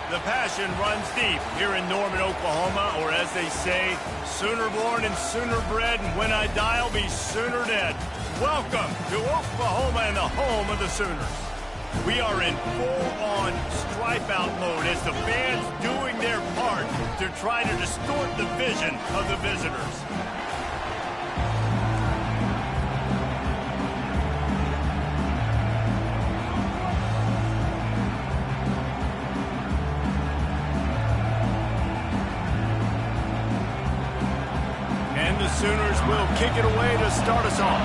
The passion runs deep here in Norman, Oklahoma, or as they say, sooner born and sooner bred, and when I die, I'll be sooner dead. Welcome to Oklahoma and the home of the Sooners. We are in full-on stripe-out mode as the fans doing their part to try to distort the vision of the visitors. The Sooners will kick it away to start us off.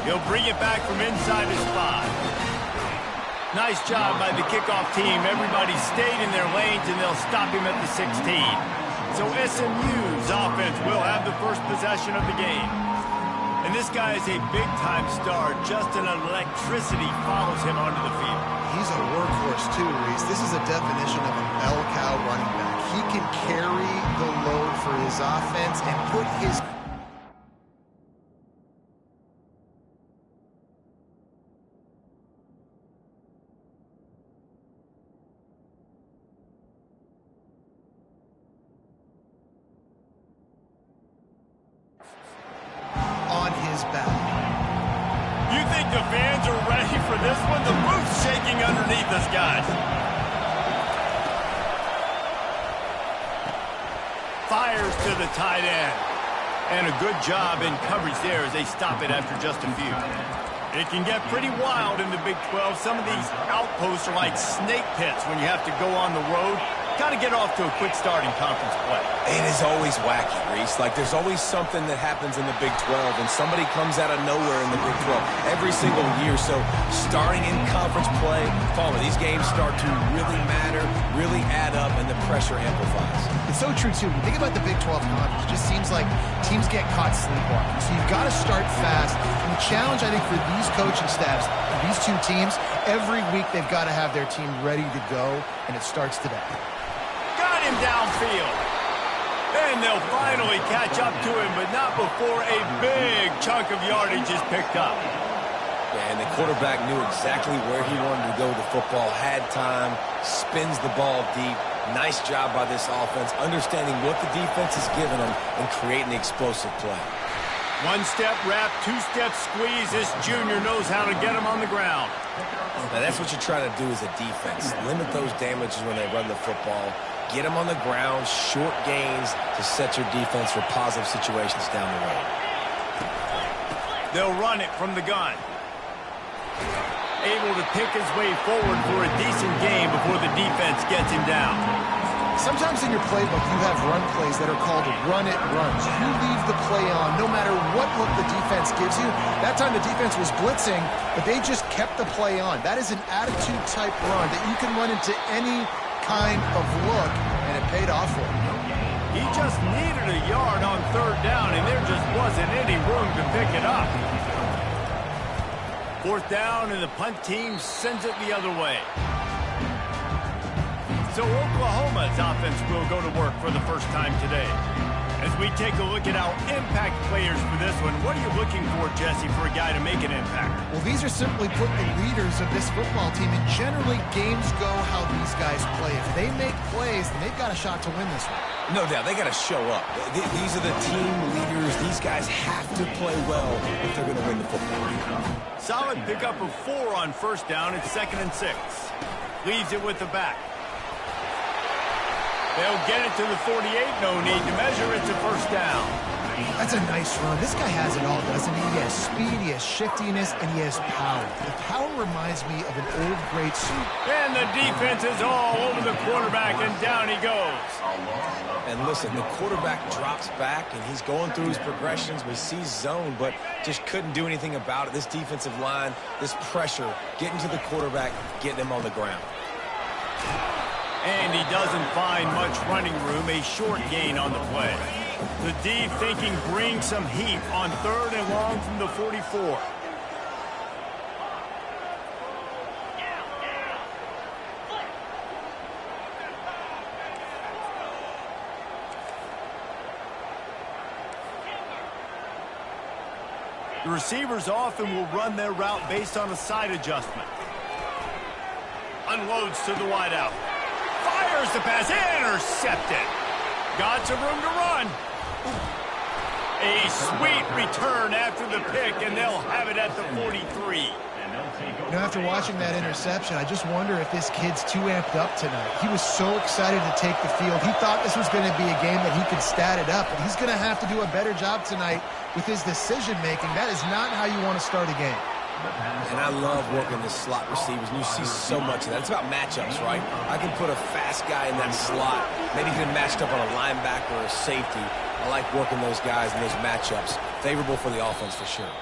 He'll bring it back from inside his 5. Nice job by the kickoff team. Everybody stayed in their lanes, and they'll stop him at the 16. So SMU's offense will have the first possession of the game. And this guy is a big-time star. Just an electricity follows him onto the field. He's a workhorse too, Reese. This is a definition of an bell cow running back. He can carry the load for his offense and put his... on his back. You think the fans are ready for this one? The roof's shaking underneath us, guys. Fires to the tight end. And a good job in coverage there as they stop it after just a few. It can get pretty wild in the Big 12. Some of these outposts are like snake pits when you have to go on the road. Got to get off to a quick start in conference play. It is always wacky, Reese. Like, there's always something that happens in the Big 12, and somebody comes out of nowhere in the Big 12 every single year. So, starting in conference play, these games start to really matter, really add up, and the pressure amplifies. It's so true, too. When you think about the Big 12 conference, it just seems like teams get caught sleepwalking. So, you've got to start fast. And the challenge, I think, for these coaching staffs, these two teams, every week they've got to have their team ready to go, and it starts today. Got him downfield. And they'll finally catch up to him, but not before a big chunk of yardage is picked up. Yeah, and the quarterback knew exactly where he wanted to go with the football, had time, spins the ball deep. Nice job by this offense, understanding what the defense is giving them and creating the explosive play. One-step wrap, two-step squeeze. This junior knows how to get him on the ground. Now, that's what you're trying to do as a defense. Limit those damages when they run the football. Get them on the ground, short gains to set your defense for positive situations down the road. They'll run it from the gun. Able to pick his way forward for a decent game before the defense gets him down. Sometimes in your playbook, you have run plays that are called run-it runs. You leave the play on no matter what look the defense gives you. That time the defense was blitzing, but they just kept the play on. That is an attitude-type run that you can run into any kind of look, and it paid off for him. He just needed a yard on third down, and there just wasn't any room to pick it up. Fourth down, and the punt team sends it the other way. So Oklahoma's offense will go to work for the first time today. As we take a look at our impact players for this one, what are you looking for, Jesse, for a guy to make an impact? Well, these are simply put the leaders of this football team, and generally games go how these guys play. If they make plays, then they've got a shot to win this one. No doubt, they got to show up. These are the team leaders. These guys have to play well if they're going to win the football game. Solid pickup of 4 on first down. It's 2nd and 6. Leaves it with the back. They'll get it to the 48. No need to measure. It's a first down. That's a nice run. This guy has it all, doesn't he? He has speed, he has shiftiness, and he has power. The power reminds me of an old great suit. And the defense is all over the quarterback, and down he goes. And listen, the quarterback drops back, and he's going through his progressions. We see zone, but just couldn't do anything about it. This defensive line, this pressure, getting to the quarterback, getting him on the ground. And he doesn't find much running room, a short gain on the play. The D thinking bring some heat on 3rd and long from the 44. The The receivers often will run their route based on a side adjustment. Unloads to the wideout. Fires the pass. Intercepted. Got some room to run. A sweet return after the pick, and they'll have it at the 43. You know, after watching that interception, I just wonder if this kid's too amped up tonight. He was so excited to take the field. He thought this was going to be a game that he could stat it up, but he's going to have to do a better job tonight with his decision-making. That is not how you want to start a game. And I love working the slot receivers, and you see so much of that. It's about matchups, right? I can put a fast guy in that slot, maybe get him matched up on a linebacker or a safety. I like working those guys in those matchups. Favorable for the offense for sure.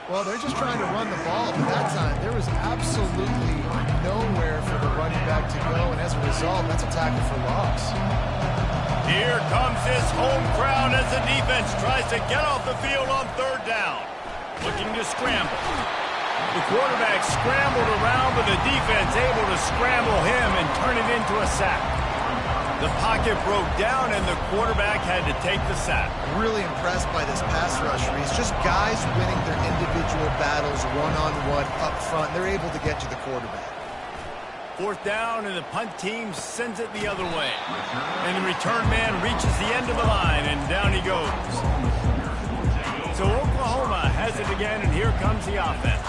Well, they're just trying to run the ball, but that time there was absolutely nowhere for the running back to go, and as a result, that's a tackle for loss. Here comes this home crowd as the defense tries to get off the field on third down. Looking to scramble. The quarterback scrambled around, but the defense able to scramble him and turn it into a sack. The pocket broke down, and the quarterback had to take the sack. Really impressed by this pass rush, Reese. Just guys winning their individual battles one-on-one up front. They're able to get to the quarterback. Fourth down, and the punt team sends it the other way. And the return man reaches the end of the line, and down he goes. So Oklahoma has it again, and here comes the offense.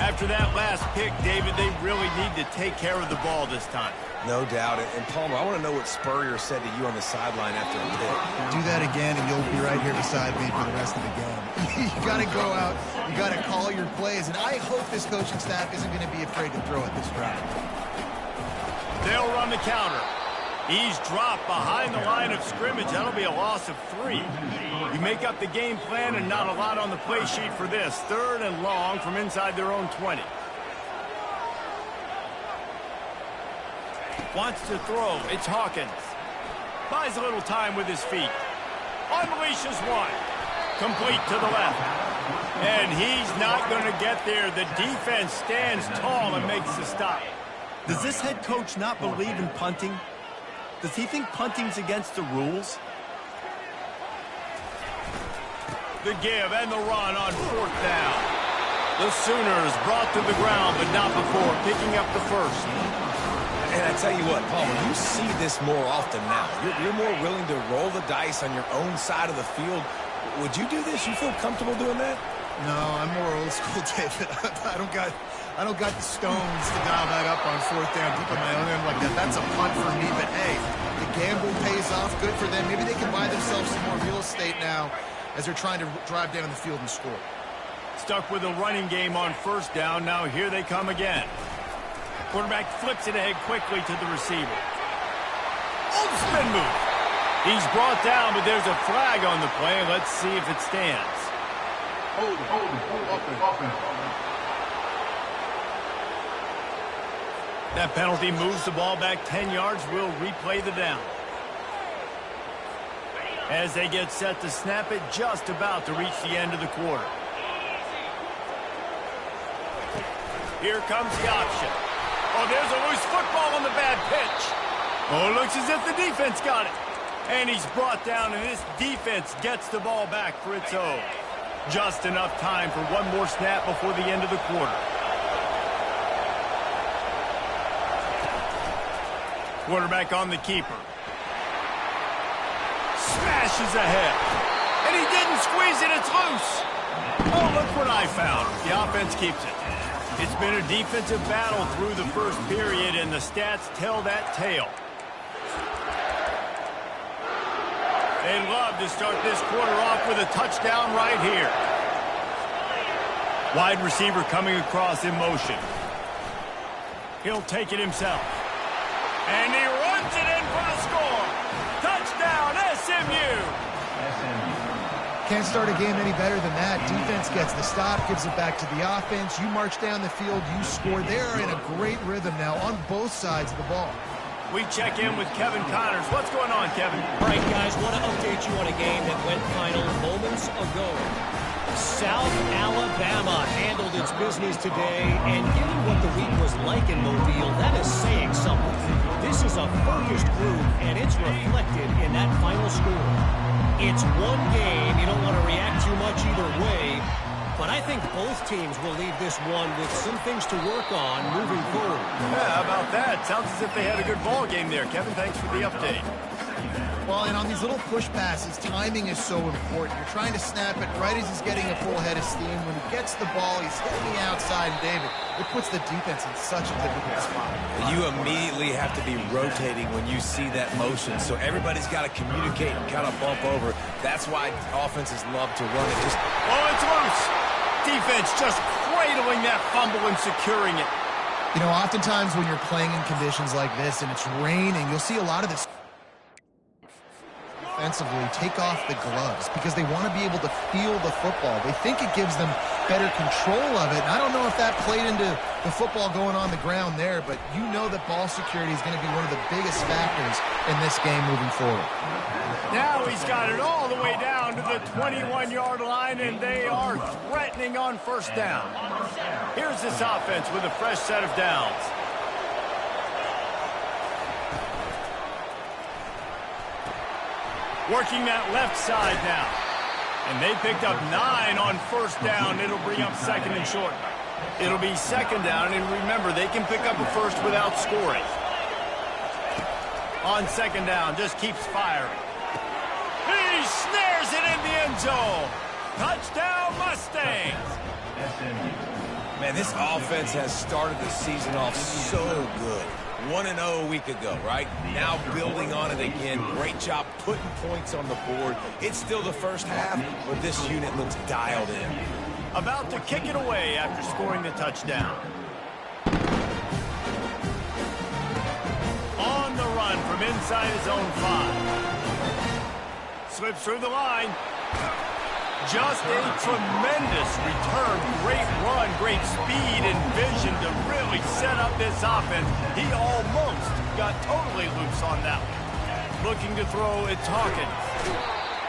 After that last pick, David, they really need to take care of the ball this time. No doubt. And Palmer, I want to know what Spurrier said to you on the sideline after a pick. Do that again, and you'll be right here beside me for the rest of the game. You got to go out. You got to call your plays, and I hope this coaching staff isn't going to be afraid to throw it this drive. They'll run the counter. He's dropped behind the line of scrimmage. That'll be a loss of 3. You make up the game plan and not a lot on the play sheet for this. Third and long from inside their own 20. Wants to throw. It's Hawkins. Buys a little time with his feet. Unleashes one. Complete to the left. And he's not going to get there. The defense stands tall and makes the stop. Does this head coach not believe in punting? Does he think punting's against the rules? The give and the run on fourth down. The Sooners brought to the ground, but not before picking up the first. And I tell you what, Palmer, you see this more often now. You're more willing to roll the dice on your own side of the field. Would you do this? You feel comfortable doing that? No, I'm more old school, David. I don't got the stones to dial that up on fourth down deep on my own end like that. That's a punt for me, but hey, the gamble pays off. Good for them. Maybe they can buy themselves some more real estate now as they're trying to drive down the field and score. Stuck with a running game on first down. Now here they come again. Quarterback flips it ahead quickly to the receiver. Oh, spin move. He's brought down, but there's a flag on the play. Let's see if it stands. Hold it. That penalty moves the ball back 10 yards. We'll replay the down. As they get set to snap it, just about to reach the end of the quarter. Here comes the option. Oh, there's a loose football on the bad pitch. Oh, it looks as if the defense got it. And he's brought down, and this defense gets the ball back for its own. Just enough time for one more snap before the end of the quarter. Quarterback on the keeper. Smashes ahead. And he didn't squeeze it. It's loose. Oh, look what I found. The offense keeps it. It's been a defensive battle through the first period, and the stats tell that tale. They'd love to start this quarter off with a touchdown right here. Wide receiver coming across in motion. He'll take it himself. And he runs it in for the score. Touchdown, SMU. Can't start a game any better than that. Defense gets the stop, gives it back to the offense. You march down the field, you score. They're in a great rhythm now on both sides of the ball. We check in with Kevin Connors. What's going on, Kevin? All right, guys, want to update you on a game that went final moments ago. South Alabama handled its business today, and given what the week was like in Mobile, that is saying something. This is a focused group, and it's reflected in that final score. It's one game. You don't want to react too much either way, but I think both teams will leave this one with some things to work on moving forward. Yeah, how about that? Sounds as if they had a good ball game there. Kevin, thanks for the update. Well, and on these little push passes, timing is so important. You're trying to snap it right as he's getting a full head of steam. When he gets the ball, he's hitting the outside, and David, it puts the defense in such a difficult spot. You immediately have to be rotating when you see that motion, so everybody's got to communicate and kind of bump over. That's why offenses love to run it. Oh, it's loose. Defense just cradling that fumble and securing it. You know, oftentimes when you're playing in conditions like this and it's raining, you'll see a lot of this offensively take off the gloves because they want to be able to feel the football. They think it gives them better control of it. And I don't know if that played into the football going on the ground there, but you know that ball security is going to be one of the biggest factors in this game moving forward. Now he's got it all the way down to the 21-yard line, and they are threatening on first down. Here's this offense with a fresh set of downs. Working that left side now. And they picked up 9 on first down. It'll bring up second and short. It'll be second down, and remember, they can pick up a first without scoring. On second down, just keeps firing. He snares it in the end zone. Touchdown, Mustangs. Man, this offense has started the season off so good. 1-0 a week ago, right? Now building on it again. Great job putting points on the board. It's still the first half, but this unit looks dialed in. About to kick it away after scoring the touchdown. On the run from inside his own 5. Slips through the line. Just a tremendous return. Great run, great speed and vision to really set up this offense. He almost got totally loose on that one. Looking to throw, it's Hawkins.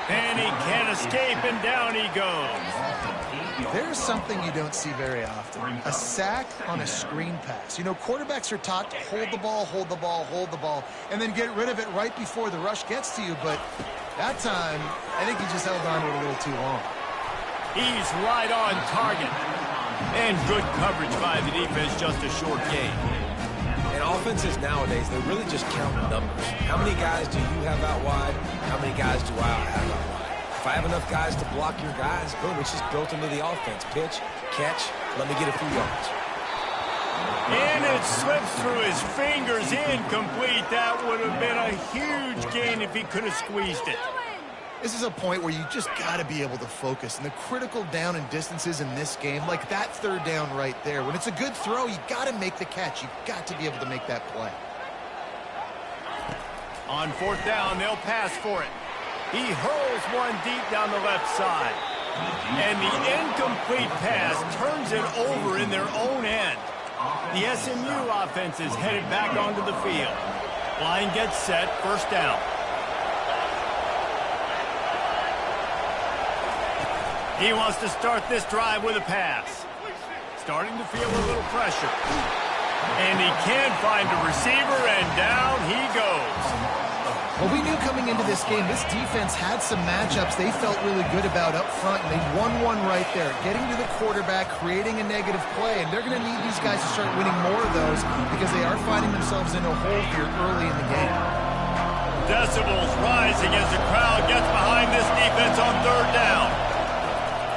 And he can't escape, and down he goes. There's something you don't see very often. A sack on a screen pass. You know, quarterbacks are taught to hold the ball, hold the ball, hold the ball, and then get rid of it right before the rush gets to you, but that time, I think he just held on to it a little too long. He's right on target. And good coverage by the defense, just a short gain. And offenses nowadays, they really just count numbers. How many guys do you have out wide? How many guys do I have out wide? If I have enough guys to block your guys, boom, it's just built into the offense. Pitch, catch, let me get a few yards. And it slips through his fingers, incomplete. That would have been a huge gain if he could have squeezed it. This is a point where you just got to be able to focus. And the critical down and distances in this game, like that third down right there, when it's a good throw, you got to make the catch. You got to be able to make that play. On fourth down, they'll pass for it. He hurls one deep down the left side. And the incomplete pass turns it over in their own end. The SMU offense is headed back onto the field. Line gets set, first down. He wants to start this drive with a pass. Starting to feel a little pressure. And he can find a receiver, and down he goes. Well, we knew coming into this game, this defense had some matchups they felt really good about up front, and they won one right there, getting to the quarterback, creating a negative play, and they're going to need these guys to start winning more of those because they are finding themselves in a hole here early in the game. Decibels rising as the crowd gets behind this defense on third down.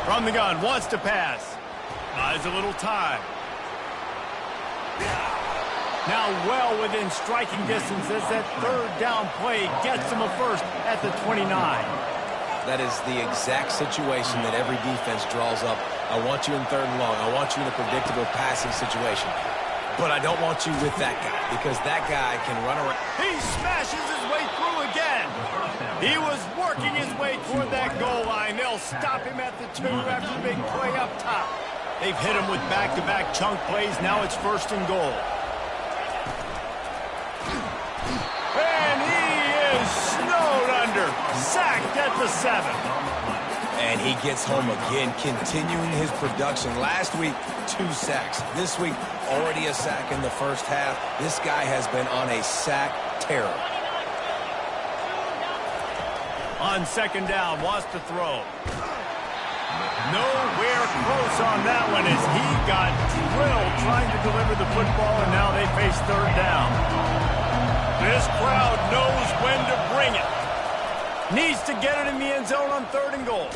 From the gun, wants to pass. Buys a little time. Now well within striking distance as that third down play gets him a first at the 29. That is the exact situation that every defense draws up. I want you in third and long. I want you in a predictable passing situation. But I don't want you with that guy because that guy can run around. He smashes his way through again. He was working his way toward that goal line. They'll stop him at the 2 after the big play up top. They've hit him with back-to-back chunk plays. Now it's first and goal. And he is snowed under. Sacked at the 7. And he gets home again, continuing his production. Last week, 2 sacks. This week, already a sack in the first half. This guy has been on a sack terror. On second down, wants to throw. Nowhere close on that one as he got drilled trying to deliver the football, and now they face third down. This crowd knows when to bring it. Needs to get it in the end zone on 3rd and goal.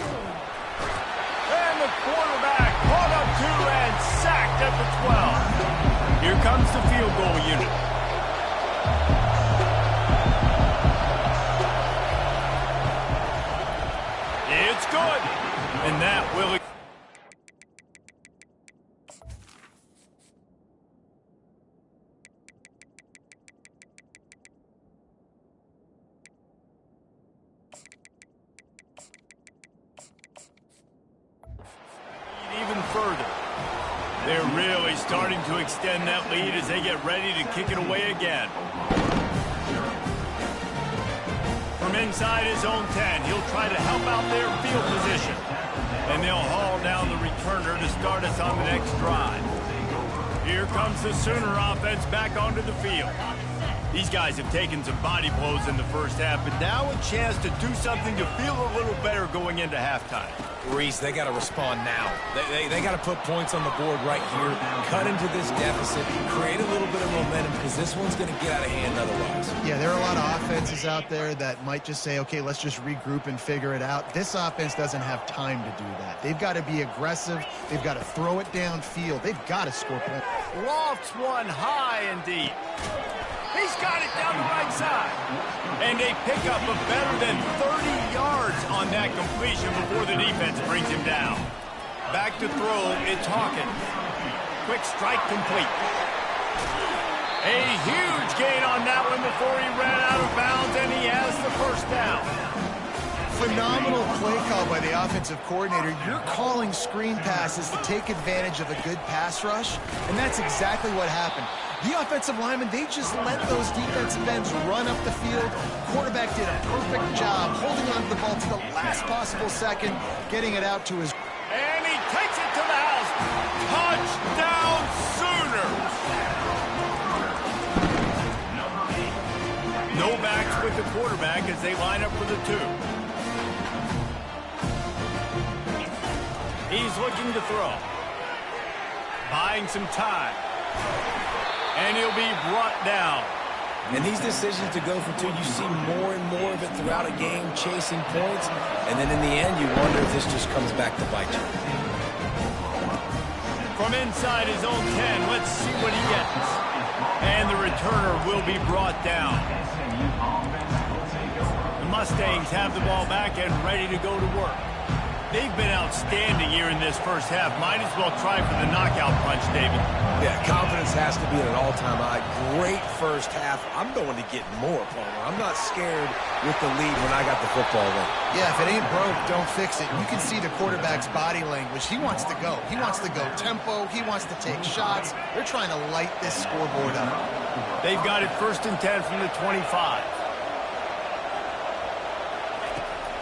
And the quarterback caught up to and sacked at the 12. Here comes the field goal unit. It's good. And that will... even further. They're really starting to extend that lead as they get ready to kick it away again. From inside his own 10, he'll try to help out their field position. And they'll haul down the returner to start us on the next drive. Here comes the Sooner offense back onto the field. These guys have taken some body blows in the first half, but now a chance to do something to feel a little better going into halftime. Reese, they got to respond now. They got to put points on the board right here, cut into this deficit, create a little bit of momentum, because this one's going to get out of hand otherwise. Yeah, there are a lot of offenses out there that might just say, okay, let's just regroup and figure it out. This offense doesn't have time to do that. They've got to be aggressive. They've got to throw it downfield. They've got to score points. Lofts one high and deep. He's got it down the right side. And they pick up a better than 30 yards on that completion before the defense brings him down. Back to throw, it's Hawkins. Quick strike complete. A huge gain on that one before he ran out of bounds, and he has the first down. Phenomenal play call by the offensive coordinator. You're calling screen passes to take advantage of a good pass rush, and that's exactly what happened. The offensive linemen, they just let those defensive ends run up the field. Quarterback did a perfect job holding on to the ball to the last possible second, getting it out to his... And he takes it to the house. Touchdown Sooners! No backs with the quarterback as they line up for the 2. He's looking to throw. Buying some time. And he'll be brought down. And these decisions to go for 2, you see more and more of it throughout a game, chasing points. And then in the end, you wonder if this just comes back to bite you. From inside his own 10, let's see what he gets. And the returner will be brought down. The Mustangs have the ball back and ready to go to work. They've been outstanding here in this first half. Might as well try for the knockout punch, David. Yeah, confidence has to be at an all-time high. Great first half. I'm going to get more, Palmer. I'm not scared with the lead when I got the football in. Yeah, if it ain't broke, don't fix it. You can see the quarterback's body language. He wants to go. He wants to go tempo. He wants to take shots. They're trying to light this scoreboard up. They've got it 1st and 10 from the 25.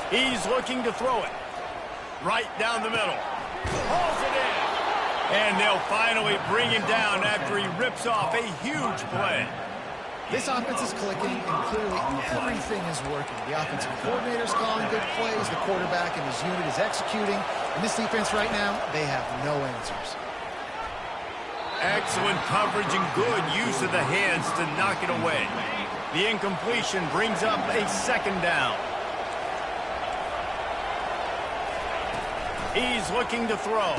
He's looking to throw it. Right down the middle. Hauls it in. And they'll finally bring him down after he rips off a huge play. This offense is clicking, and clearly everything is working. The offensive coordinator's calling good plays. The quarterback and his unit is executing. And this defense right now, they have no answers. Excellent coverage and good use of the hands to knock it away. The incompletion brings up a 2nd down. He's looking to throw.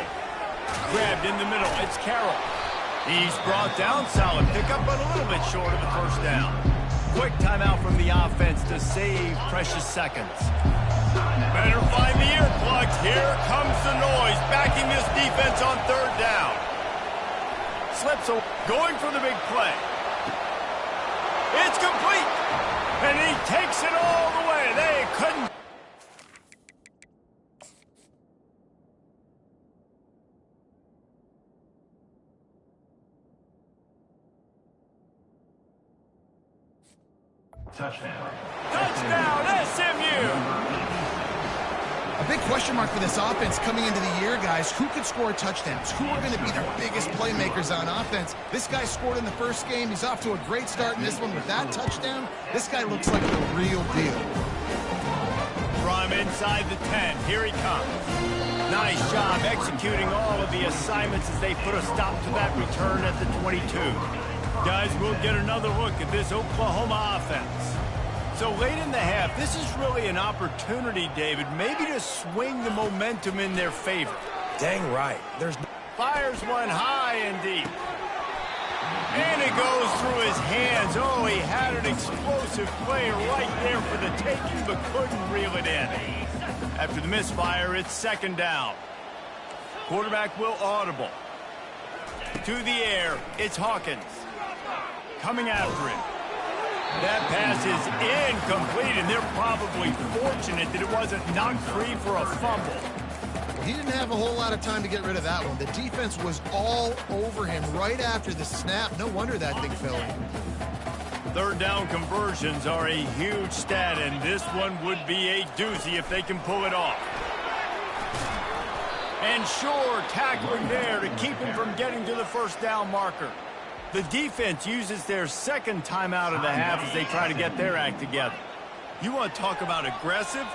Grabbed in the middle. It's Carroll. He's brought down. Solid pickup, but a little bit short of the first down. Quick timeout from the offense to save precious seconds. Better find the earplugs. Here comes the noise. Backing this defense on 3rd down. Slips going for the big play. It's complete. And he takes it all the way. They couldn't. Touchdown. Touchdown, SMU! A big question mark for this offense coming into the year, guys. Who could score touchdowns? Who are going to be their biggest playmakers on offense? This guy scored in the first game. He's off to a great start in this one with that touchdown. This guy looks like the real deal. From inside the 10, here he comes. Nice job executing all of the assignments as they put a stop to that return at the 22. Guys, we'll get another look at this Oklahoma offense. So late in the half, this is really an opportunity, David, maybe to swing the momentum in their favor. Dang right. Fires one high and deep. And it goes through his hands. Oh, he had an explosive player right there for the taking, but couldn't reel it in. After the misfire, it's second down. Quarterback will audible. To the air, it's Hawkins. Coming after it. That pass is incomplete, and they're probably fortunate that it wasn't knocked free for a fumble. He didn't have a whole lot of time to get rid of that one. The defense was all over him right after the snap. No wonder that thing fell in. Third down conversions are a huge stat, and this one would be a doozy if they can pull it off. And sure, tackling there to keep him from getting to the first down marker. The defense uses their second timeout of the half as they try to get their act together. You want to talk about aggressive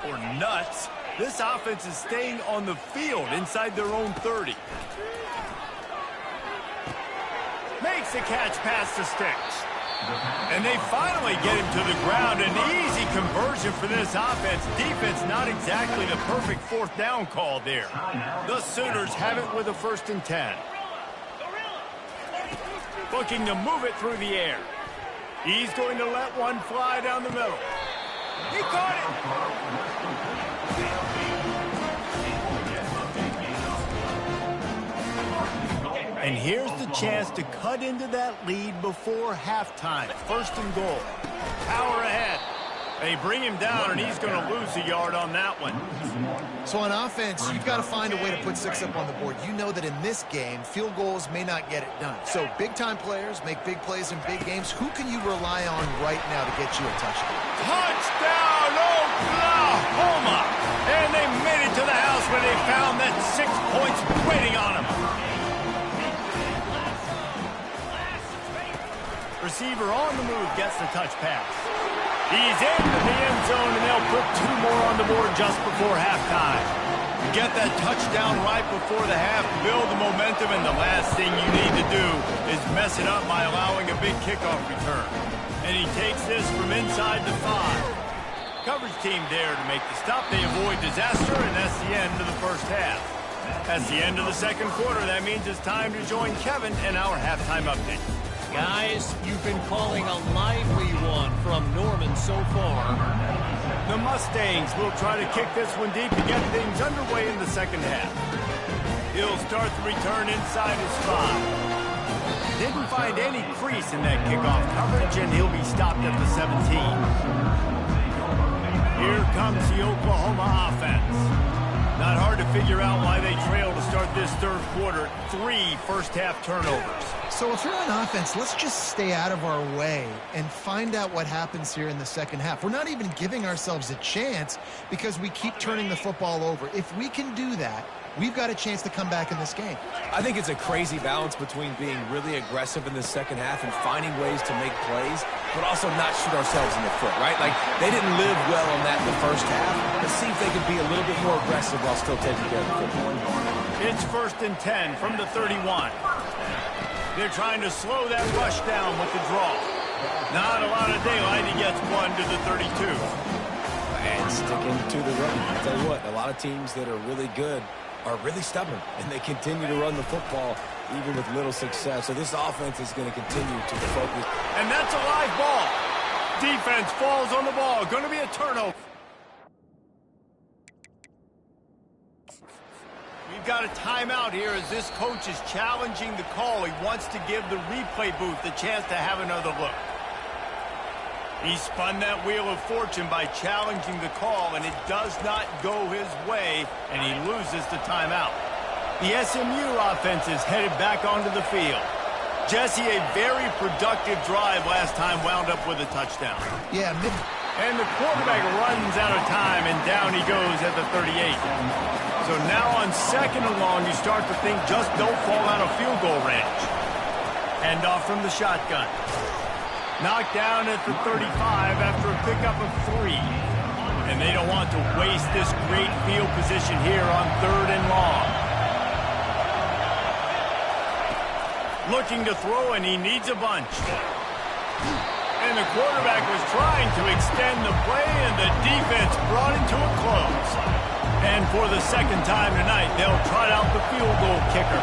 or nuts? This offense is staying on the field inside their own 30. Makes the catch past the sticks. And they finally get him to the ground. An easy conversion for this offense. Defense not exactly the perfect fourth down call there. The Sooners have it with a 1st and 10. Looking to move it through the air. He's going to let one fly down the middle. He caught it. And here's the chance to cut into that lead before halftime. 1st and goal. Power ahead. They bring him down, and he's going to lose a yard on that one. So on offense, you've got to find a way to put 6 up on the board. You know that in this game, field goals may not get it done. So big-time players make big plays in big games. Who can you rely on right now to get you a touchdown? Touchdown, Oklahoma! And they made it to the house where they found that 6 points waiting on them. Receiver on the move gets the touch pass. He's into the end zone, and they'll put 2 more on the board just before halftime. Get that touchdown right before the half, build the momentum, and the last thing you need to do is mess it up by allowing a big kickoff return. And he takes this from inside the 5. Coverage team there to make the stop. They avoid disaster, and that's the end of the first half. That's the end of the second quarter. That means it's time to join Kevin in our halftime update. Guys, you've been calling a lively one from Norman so far. The Mustangs will try to kick this one deep to get things underway in the second half. He'll start the return inside his 5. Didn't find any crease in that kickoff coverage, and he'll be stopped at the 17. Here comes the Oklahoma offense. Not hard to figure out why they trail to start this third quarter. 3 first-half turnovers. So if you're on offense, let's just stay out of our way and find out what happens here in the second half. We're not even giving ourselves a chance because we keep turning the football over. If we can do that, we've got a chance to come back in this game. I think it's a crazy balance between being really aggressive in the second half and finding ways to make plays, but also not shoot ourselves in the foot, right? Like, they didn't live well on that in the first half. Let's see if they can be a little bit more aggressive while still taking care of the football. It's 1st and 10 from the 31. They're trying to slow that rush down with the draw. Not a lot of daylight. He gets one to the 32. And sticking to the run. I'll tell you what, a lot of teams that are really good are really stubborn, and they continue to run the football even with little success. So this offense is going to continue to focus. And that's a live ball. Defense falls on the ball. Going to be a turnover. We've got a timeout here as this coach is challenging the call. He wants to give the replay booth the chance to have another look. He spun that wheel of fortune by challenging the call, and it does not go his way, and he loses the timeout. The SMU offense is headed back onto the field. Jesse, a very productive drive last time, wound up with a touchdown. Yeah, and the quarterback runs out of time, and down he goes at the 38. So now on 2nd and long, you start to think just don't fall out of field goal range. Hand off from the shotgun. Knocked down at the 35 after a pickup of 3. And they don't want to waste this great field position here on 3rd and long. Looking to throw, and he needs a bunch. And the quarterback was trying to extend the play, and the defense brought it to a close. And for the second time tonight, they'll trot out the field goal kicker.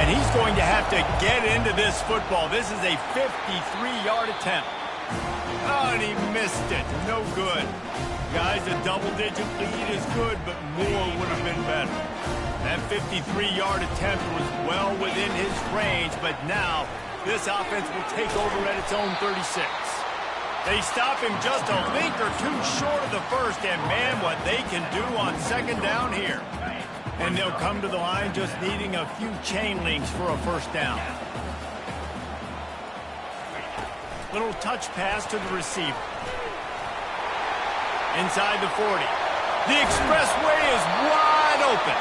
And he's going to have to get into this football. This is a 53-yard attempt. Oh, and he missed it. No good. Guys, a double-digit lead is good, but more would have been better. That 53-yard attempt was well within his range, but now this offense will take over at its own 36. They stop him just a link or two short of the first, and man, what they can do on 2nd down here. And they'll come to the line just needing a few chain links for a first down. Little touch pass to the receiver. Inside the 40. The expressway is wide open.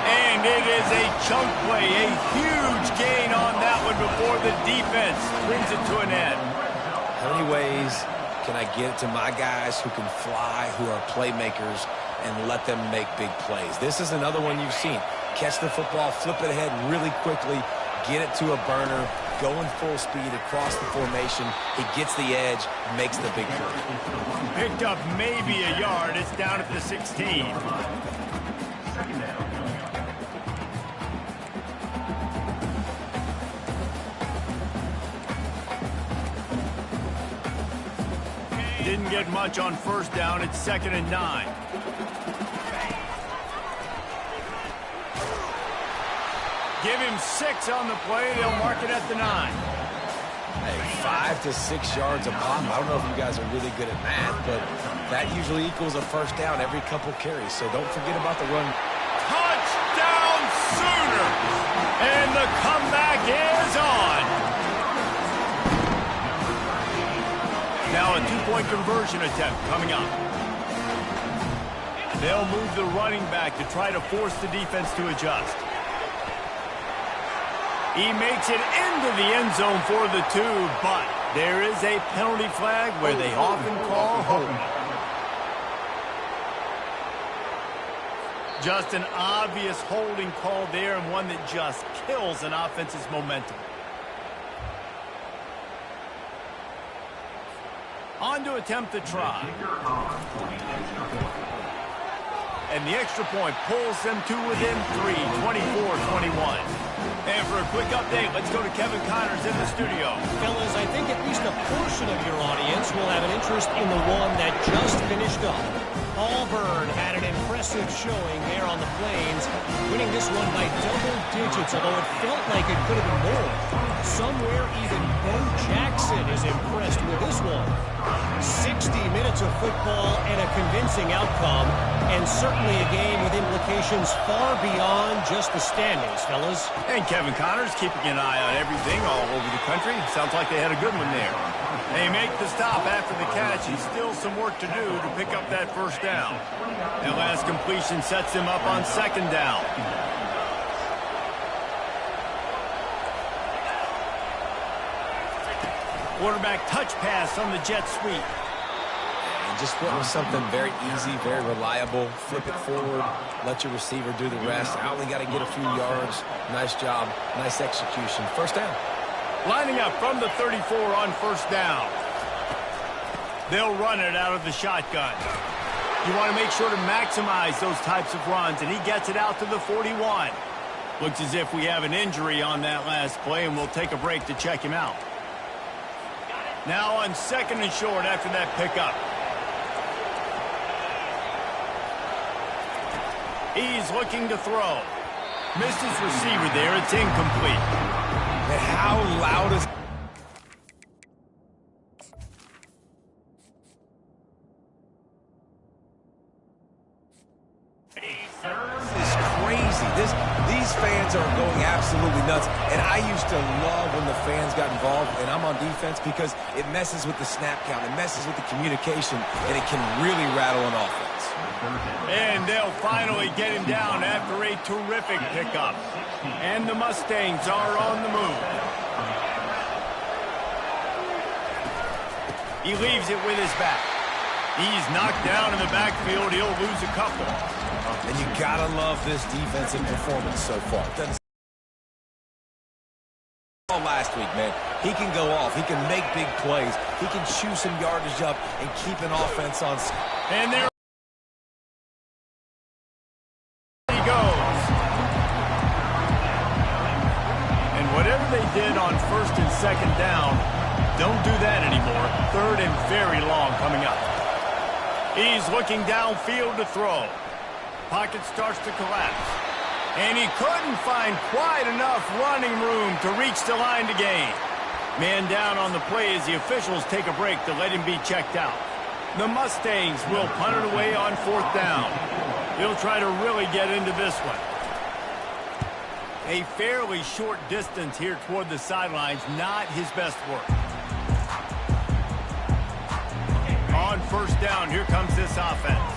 And it is a chunk play, a huge gain on that one before the defense brings it to an end. How many ways can I get it to my guys who can fly, who are playmakers, and let them make big plays? This is another one you've seen. Catch the football, flip it ahead really quickly, get it to a burner, going full speed across the formation. He gets the edge, makes the big play. Picked up maybe a yard. It's down at the 16. Didn't get much on 1st down. It's 2nd and 9. Give him 6 on the play. They'll mark it at the 9. Hey, 5 to 6 yards a pop. I don't know if you guys are really good at math, but that usually equals a first down every couple carries. So don't forget about the run. Touchdown Sooners! And the comeback is on. Now a 2-point conversion attempt coming up. They'll move the running back to try to force the defense to adjust. He makes it into the end zone for the 2, but there is a penalty flag where they often call holding. Just an obvious holding call there, and one that just kills an offense's momentum. On to attempt the try. And the extra point pulls them to within 3, 24-21. And for a quick update, let's go to Kevin Connors in the studio. Fellas, I think at least a portion of your audience will have an interest in the one that just finished up. Auburn had an impressive showing there on the Plains, winning this one by double digits, although it felt like it could have been more. Somewhere even Bo Jackson is impressed with this one. 60 minutes of football and a convincing outcome, and certainly a game with implications far beyond just the standings, fellas. And Kevin Connors keeping an eye on everything all over the country. Sounds like they had a good one there. They make the stop after the catch, and still some work to do to pick up that first down. That last completion sets them up on 2nd down. Quarterback touch pass on the jet sweep. And just went with something very easy, very reliable. Flip it forward, let your receiver do the rest. I only got to get a few yards. Nice job, nice execution. First down. Lining up from the 34 on 1st down. They'll run it out of the shotgun. You want to make sure to maximize those types of runs, and he gets it out to the 41. Looks as if we have an injury on that last play, and we'll take a break to check him out. Now on 2nd and short after that pickup. He's looking to throw. Missed his receiver there. It's incomplete. And how loud is... These fans are going absolutely nuts, and I used to love when the fans got involved, and I'm on defense because it messes with the snap count, it messes with the communication, and it can really rattle an offense. And they'll finally get him down after a terrific pickup. And the Mustangs are on the move. He leaves it with his back. He's knocked down in the backfield. He'll lose a couple. And you gotta love this defensive performance so far. Last week, man, he can go off. He can make big plays. He can chew some yardage up and keep an offense on. And there he goes. And whatever they did on first and second down, don't do that anymore. Third and very long coming up. He's looking downfield to throw. Pocket starts to collapse. And he couldn't find quite enough running room to reach the line to gain. Man down on the play as the officials take a break to let him be checked out. The Mustangs will punt it away on fourth down. He'll try to really get into this one. A fairly short distance here toward the sidelines, not his best work. On first down, here comes this offense.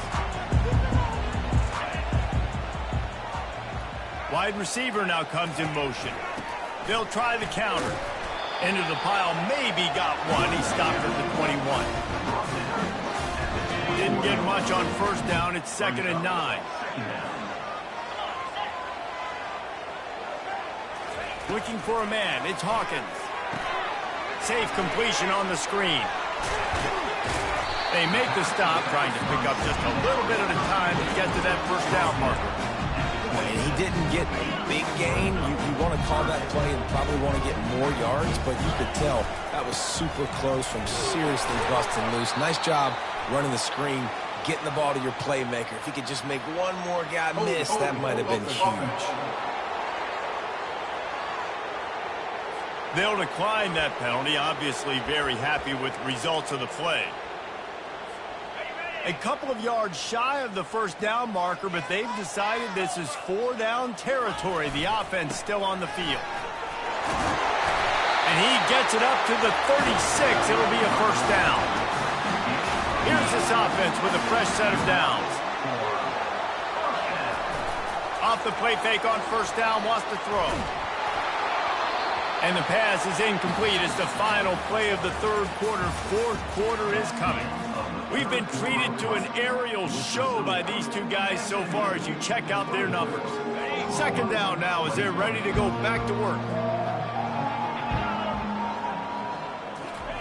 Wide receiver now comes in motion. They'll try the counter. Into the pile, maybe got one. He stopped at the 21. Didn't get much on first down. It's 2nd and 9. Looking for a man. It's Hawkins. Safe completion on the screen. They make the stop, trying to pick up just a little bit at a time to get to that first down marker. And he didn't get a big gain. You want to call that play and probably want to get more yards, but you could tell that was super close from seriously busting loose. Nice job running the screen, getting the ball to your playmaker. If he could just make one more guy miss, that might have been huge. They'll decline that penalty, obviously very happy with the results of the play. A couple of yards shy of the first down marker, but they've decided this is 4-down territory. The offense still on the field. And he gets it up to the 36. It'll be a first down. Here's this offense with a fresh set of downs. Off the play fake on first down, wants to throw. And the pass is incomplete. It's the final play of the third quarter. Fourth quarter is coming. We've been treated to an aerial show by these two guys so far as you check out their numbers. 2nd down now as they're ready to go back to work.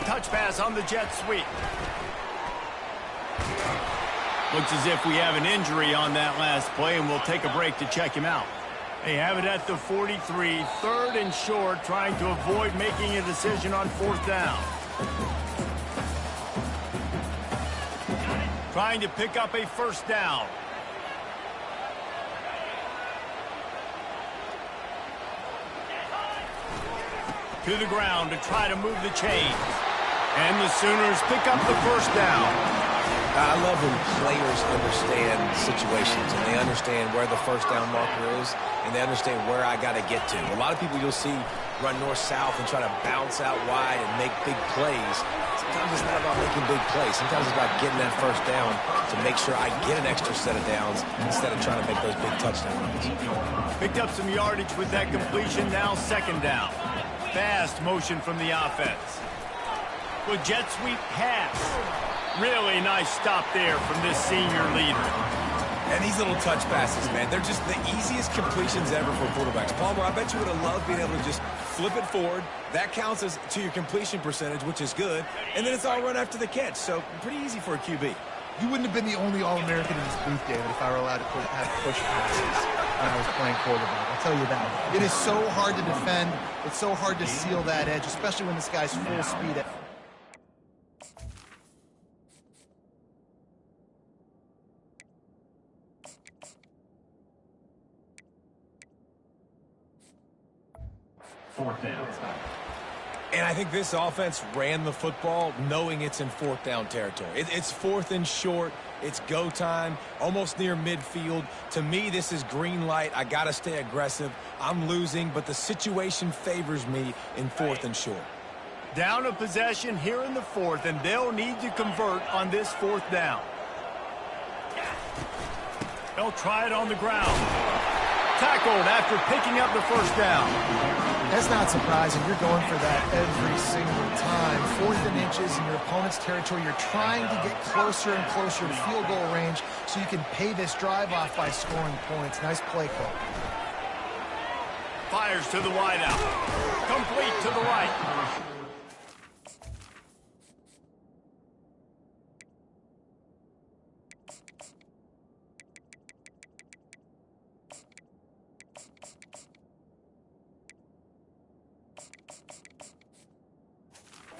Touch pass on the jet sweep. Looks as if we have an injury on that last play, and we'll take a break to check him out. They have it at the 43, 3rd and short, trying to avoid making a decision on fourth down. Trying to pick up a first down. To the ground to try to move the chains. And the Sooners pick up the first down. I love when players understand situations and they understand where the first down marker is and they understand where I got to get to. A lot of people you'll see run north-south and try to bounce out wide and make big plays. Sometimes it's not about making big plays. Sometimes it's about getting that first down to make sure I get an extra set of downs instead of trying to make those big touchdown runs. Picked up some yardage with that completion. Now 2nd down. Fast motion from the offense. With jet sweep pass. Really nice stop there from this senior leader. And these little touch passes, man, they're just the easiest completions ever for quarterbacks. Palmer, I bet you would have loved being able to just flip it forward. That counts as to your completion percentage, which is good. And then it's all run after the catch. So pretty easy for a QB. You wouldn't have been the only All-American in this booth, David, if I were allowed to have push passes when I was playing quarterback. I'll tell you that. It is so hard to defend. It's so hard to seal that edge, especially when this guy's full speed. Fourth down. And I think this offense ran the football knowing it's in 4th down territory. It's 4th and short. It's go time, almost near midfield. To me, this is green light. I got to stay aggressive. I'm losing, but the situation favors me in 4th and short. Down a possession here in the 4th, and they'll need to convert on this 4th down. They'll try it on the ground. Tackled after picking up the first down. That's not surprising. You're going for that every single time. 4th and inches in your opponent's territory. You're trying to get closer and closer to field goal range so you can pay this drive off by scoring points. Nice play call. Fires to the wide out. Complete to the right.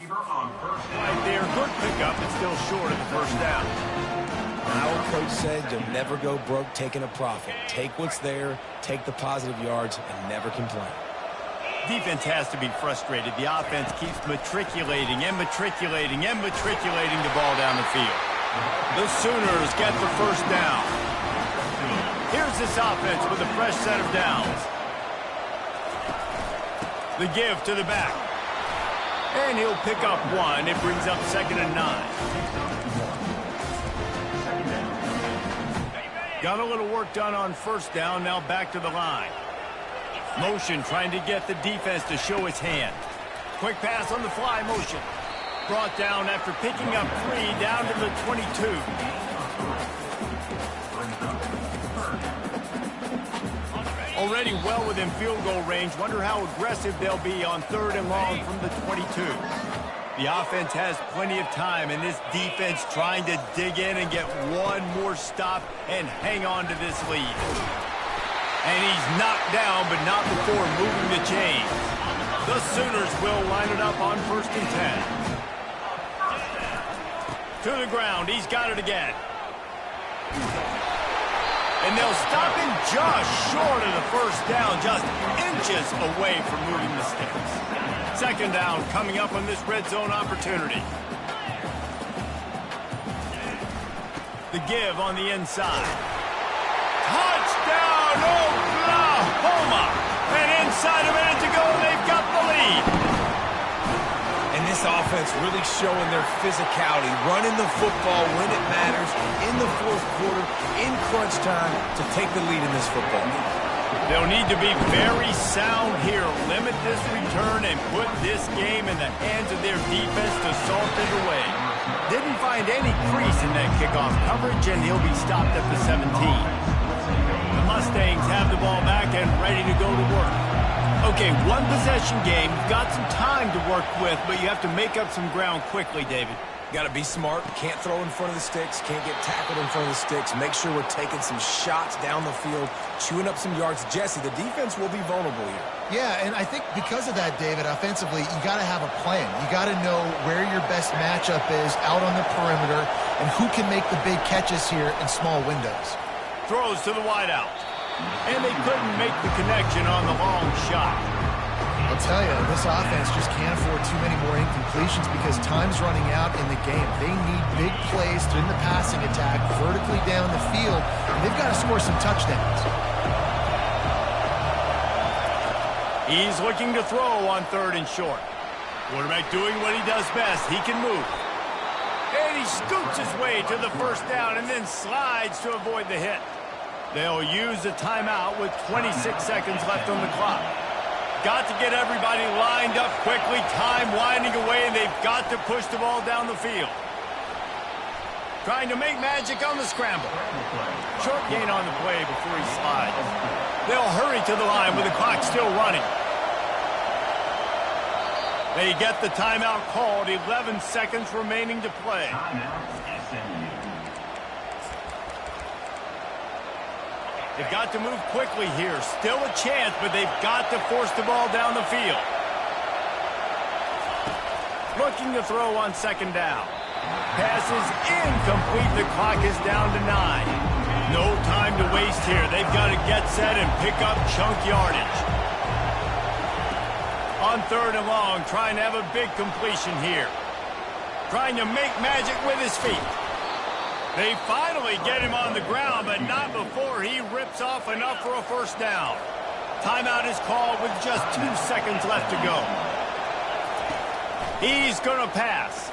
Right there, good pickup, but still short of the first down. Our coach said you'll never go broke taking a profit. Take what's there, take the positive yards, and never complain. Defense has to be frustrated. The offense keeps matriculating and matriculating and matriculating the ball down the field. The Sooners get the first down. Here's this offense with a fresh set of downs. The give to the back. And he'll pick up 1. It brings up 2nd and 9. Got a little work done on first down. Now back to the line. Motion trying to get the defense to show its hand. Quick pass on the fly motion. Brought down after picking up 3 down to the 22. Already well within field goal range. Wonder how aggressive they'll be on 3rd and long from the 22. The offense has plenty of time, and this defense trying to dig in and get one more stop and hang on to this lead. And he's knocked down, but not before moving the chains. The Sooners will line it up on 1st and 10. To the ground. He's got it again. And they'll stop him just short of the first down, just inches away from moving the sticks. 2nd down coming up on this red zone opportunity. The give on the inside. Touchdown, Oklahoma! And inside a minute to go, they've got the lead. And this offense really showing their physicality, running the football when it matters, in the 4th quarter, in crunch time, to take the lead in this football game. They'll need to be very sound here, limit this return, and put this game in the hands of their defense to salt it away. Didn't find any crease in that kickoff coverage, and he'll be stopped at the 17. The Mustangs have the ball back and ready to go to work. Okay, 1 possession game. You've got some time to work with, but you have to make up some ground quickly, David. Got to be smart. Can't throw in front of the sticks. Can't get tackled in front of the sticks. Make sure we're taking some shots down the field, chewing up some yards. Jesse, the defense will be vulnerable here. Yeah, and I think because of that, David, offensively, you got to have a plan. You got to know where your best matchup is out on the perimeter and who can make the big catches here in small windows. Throws to the wideout. And they couldn't make the connection on the long shot. I'll tell you, this offense just can't afford too many more incompletions because time's running out in the game. They need big plays in the passing attack, vertically down the field, and they've got to score some touchdowns. He's looking to throw on 3rd and short. Quarterback doing what he does best. He can move. And he scoots his way to the first down and then slides to avoid the hit. They'll use a timeout with 26 seconds left on the clock. Got to get everybody lined up quickly. Time winding away, and they've got to push the ball down the field. Trying to make magic on the scramble. Short gain on the play before he slides. They'll hurry to the line with the clock still running. They get the timeout called. 11 seconds remaining to play. They've got to move quickly here. Still a chance, but they've got to force the ball down the field. Looking to throw on 2nd down. Pass is incomplete. The clock is down to 9. No time to waste here. They've got to get set and pick up chunk yardage. On 3rd and long, trying to have a big completion here. Trying to make magic with his feet. They finally get him on the ground, but not before he rips off enough for a first down. Timeout is called with just 2 seconds left to go. He's going to pass.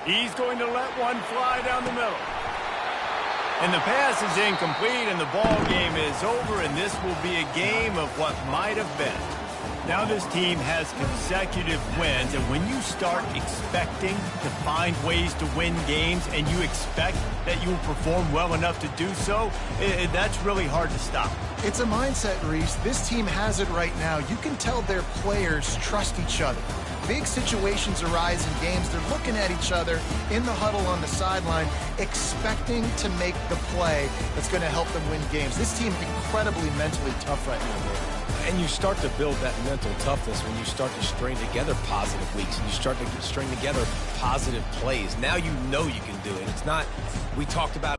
He's going to let one fly down the middle. And the pass is incomplete, and the ball game is over, and this will be a game of what might have been. Now this team has consecutive wins, and when you start expecting to find ways to win games and you expect that you will perform well enough to do so, that's really hard to stop. It's a mindset, Reese. This team has it right now. You can tell their players trust each other. Big situations arise in games. They're looking at each other in the huddle on the sideline, expecting to make the play that's going to help them win games. This team incredibly mentally tough right now, David. And you start to build that mental toughness when you start to string together positive weeks and you start to string together positive plays. Now you know you can do it. It's not, we talked about